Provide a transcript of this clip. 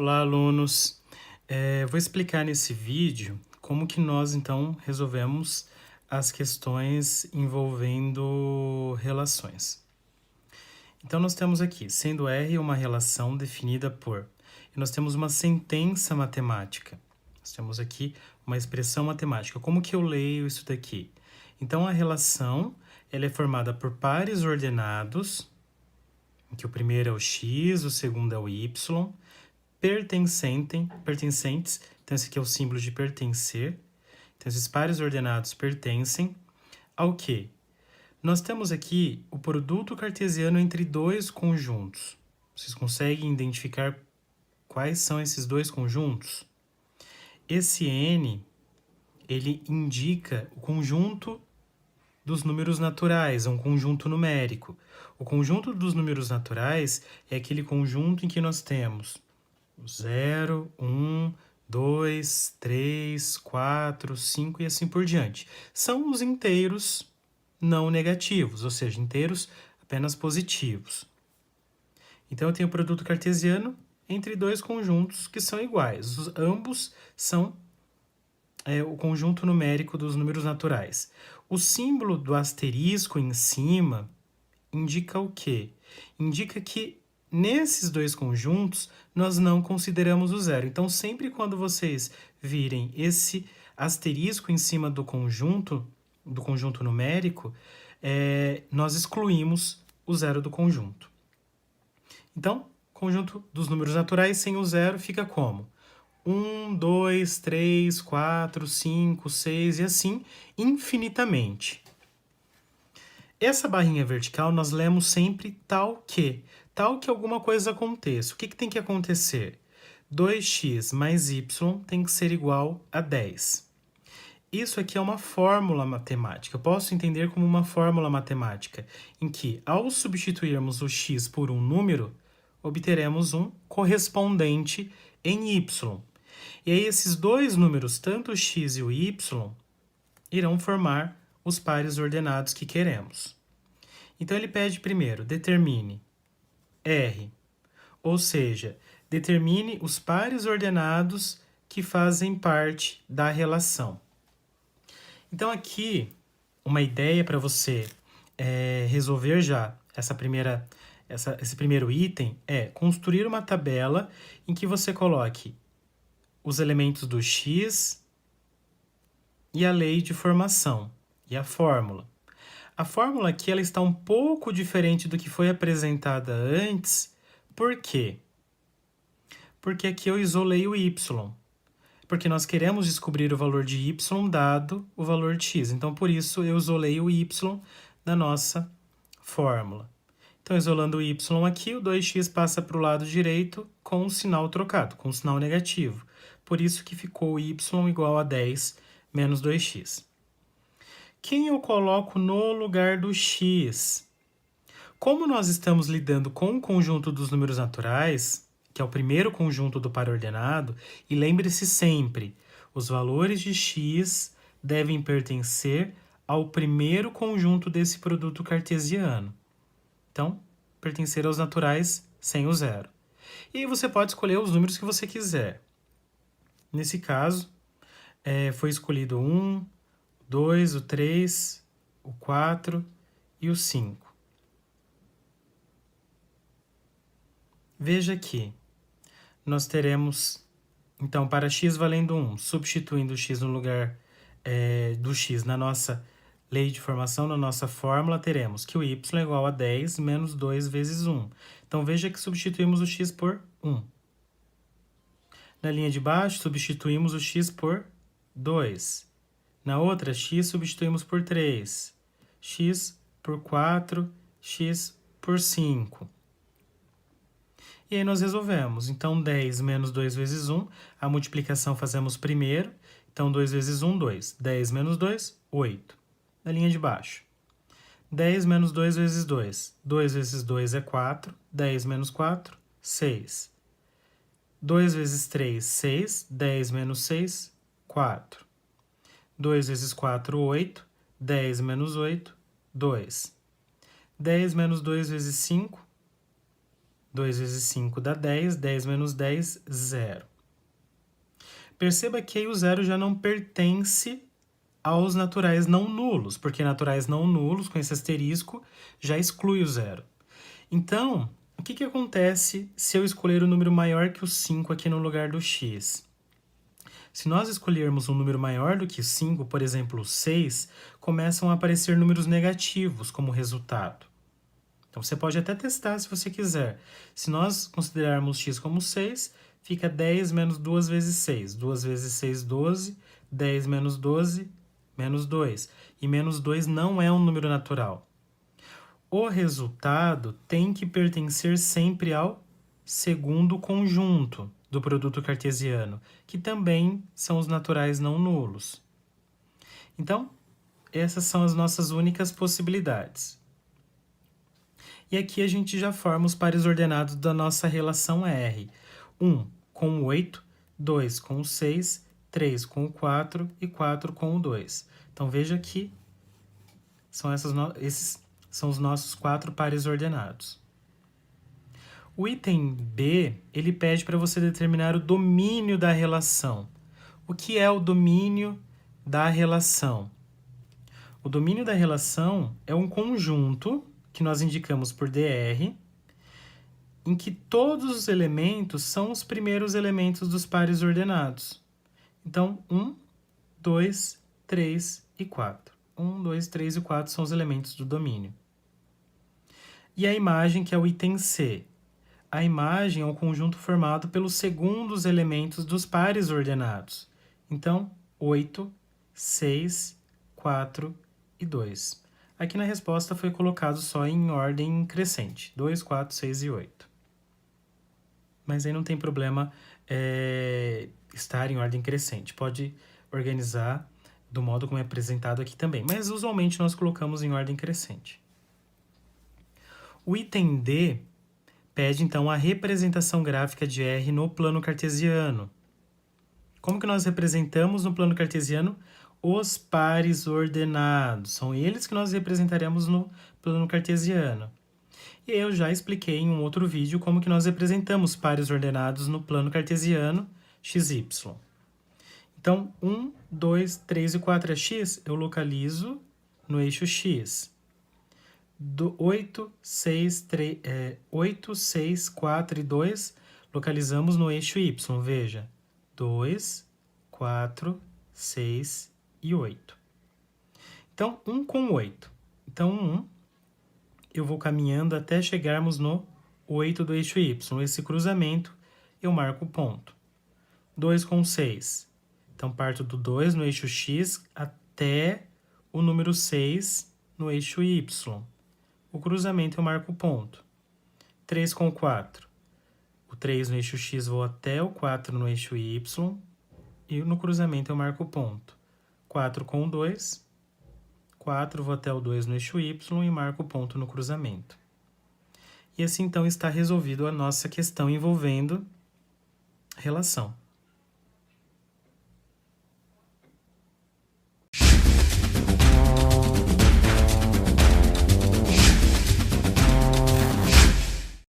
Olá, alunos! Vou explicar nesse vídeo como que nós, então, resolvemos as questões envolvendo relações. Então, nós temos aqui, sendo R uma relação definida por... E nós temos uma sentença matemática. Nós temos aqui uma expressão matemática. Como que eu leio isso daqui? Então, a relação ela é formada por pares ordenados, em que o primeiro é o x, o segundo é o y, pertencentes, então esse aqui é o símbolo de pertencer. Então, esses pares ordenados pertencem ao quê? Nós temos aqui o produto cartesiano entre dois conjuntos. Vocês conseguem identificar quais são esses dois conjuntos? Esse N, ele indica o conjunto dos números naturais, é um conjunto numérico. O conjunto dos números naturais é aquele conjunto em que nós temos 0, 1, 2, 3, 4, 5 e assim por diante. São os inteiros não negativos, ou seja, inteiros apenas positivos. Então, eu tenho o produto cartesiano entre dois conjuntos que são iguais. Ambos são o conjunto numérico dos números naturais. O símbolo do asterisco em cima indica o quê? Indica que nesses dois conjuntos, nós não consideramos o zero. Então, sempre quando vocês virem esse asterisco em cima do conjunto numérico, nós excluímos o zero do conjunto. Então, conjunto dos números naturais sem o zero fica como? 1, 2, 3, 4, 5, 6 e assim infinitamente. Essa barrinha vertical nós lemos sempre tal que alguma coisa aconteça. O que tem que acontecer? 2x mais y tem que ser igual a 10. Isso aqui é uma fórmula matemática. Eu posso entender como uma fórmula matemática, em que, ao substituirmos o x por um número, obteremos um correspondente em y. E aí esses dois números, tanto o x e o y, irão formar os pares ordenados que queremos. Então, ele pede primeiro, determine R, ou seja, determine os pares ordenados que fazem parte da relação. Então, aqui, uma ideia para você resolver já esse primeiro item é construir uma tabela em que você coloque os elementos do x e a lei de formação e a fórmula. A fórmula aqui ela está um pouco diferente do que foi apresentada antes. Por quê? Porque aqui eu isolei o y. Porque nós queremos descobrir o valor de y dado o valor de x. Então, por isso, eu isolei o y da nossa fórmula. Então, isolando o y aqui, o 2x passa para o lado direito com o sinal trocado, com o sinal negativo. Por isso que ficou y igual a 10 menos 2x. Quem eu coloco no lugar do x? Como nós estamos lidando com o conjunto dos números naturais, que é o primeiro conjunto do par ordenado, e lembre-se sempre, os valores de x devem pertencer ao primeiro conjunto desse produto cartesiano. Então, pertencer aos naturais sem o zero. E aí você pode escolher os números que você quiser. Nesse caso, foi escolhido o 1, o 2, o 3, o 4 e o 5. Veja aqui, nós teremos, então, para x valendo 1, substituindo o x no lugar do x na nossa lei de formação, na nossa fórmula, teremos que o y é igual a 10 menos 2 vezes 1. Então, veja que substituímos o x por 1. Na linha de baixo, substituímos o x por 2. Na outra, x substituímos por 3. X por 4, x por 5. E aí nós resolvemos. Então, 10 menos 2 vezes 1, a multiplicação fazemos primeiro. Então, 2 vezes 1, 2. 10 menos 2, 8. Na linha de baixo. 10 menos 2 vezes 2. 2 vezes 2 é 4. 10 menos 4, 6. 2 vezes 3, 6. 10 menos 6, 4. 2 vezes 4, 8. 10 menos 8, 2. 10 menos 2 vezes 5, 2 vezes 5 dá 10, 10 menos 10, 0. Perceba que aí o zero já não pertence aos naturais não nulos, porque naturais não nulos, com esse asterisco, já exclui o zero. Então, o que acontece se eu escolher um número maior que o 5 aqui no lugar do x? Se nós escolhermos um número maior do que 5, por exemplo, 6, começam a aparecer números negativos como resultado. Então, você pode até testar se você quiser. Se nós considerarmos x como 6, fica 10 menos 2 vezes 6. 2 vezes 6, 12. 10 menos 12, menos 2. E menos 2 não é um número natural. O resultado tem que pertencer sempre ao segundo conjunto do produto cartesiano, que também são os naturais não nulos. Então, essas são as nossas únicas possibilidades. E aqui a gente já forma os pares ordenados da nossa relação R. 1 com o 8, 2 com o 6, 3 com o 4 e 4 com o 2. Então, veja que esses são os nossos 4 pares ordenados. O item B, ele pede para você determinar o domínio da relação. O que é o domínio da relação? O domínio da relação é um conjunto que nós indicamos por dr, em que todos os elementos são os primeiros elementos dos pares ordenados. Então, 1, 2, 3 e 4. 1, 2, 3 e 4 são os elementos do domínio. E a imagem, que é o item C. A imagem é um conjunto formado pelos segundos elementos dos pares ordenados. Então, 8, 6, 4 e 2. Aqui na resposta foi colocado só em ordem crescente. 2, 4, 6 e 8. Mas aí não tem problema estar em ordem crescente. Pode organizar do modo como é apresentado aqui também. Mas usualmente nós colocamos em ordem crescente. O item D pede, então, a representação gráfica de R no plano cartesiano. Como que nós representamos no plano cartesiano? Os pares ordenados. São eles que nós representaremos no plano cartesiano. E eu já expliquei em um outro vídeo como que nós representamos pares ordenados no plano cartesiano xy. Então, 1, 2, 3 e 4 é x, eu localizo no eixo x. 8, 6, 4 e 2, localizamos no eixo y. Veja, 2, 4, 6 e 8. Então, 1 com 8. Então, 1, eu vou caminhando até chegarmos no 8 do eixo y. Esse cruzamento, eu marco o ponto. 2 com 6. Então, parto do 2 no eixo x até o número 6 no eixo y. O cruzamento, eu marco o ponto. 3 com 4. O 3 no eixo x, vou até o 4 no eixo y. E no cruzamento, eu marco o ponto. 4 com 2. 4, vou até o 2 no eixo y e marco o ponto no cruzamento. E assim, então, está resolvido a nossa questão envolvendo relação.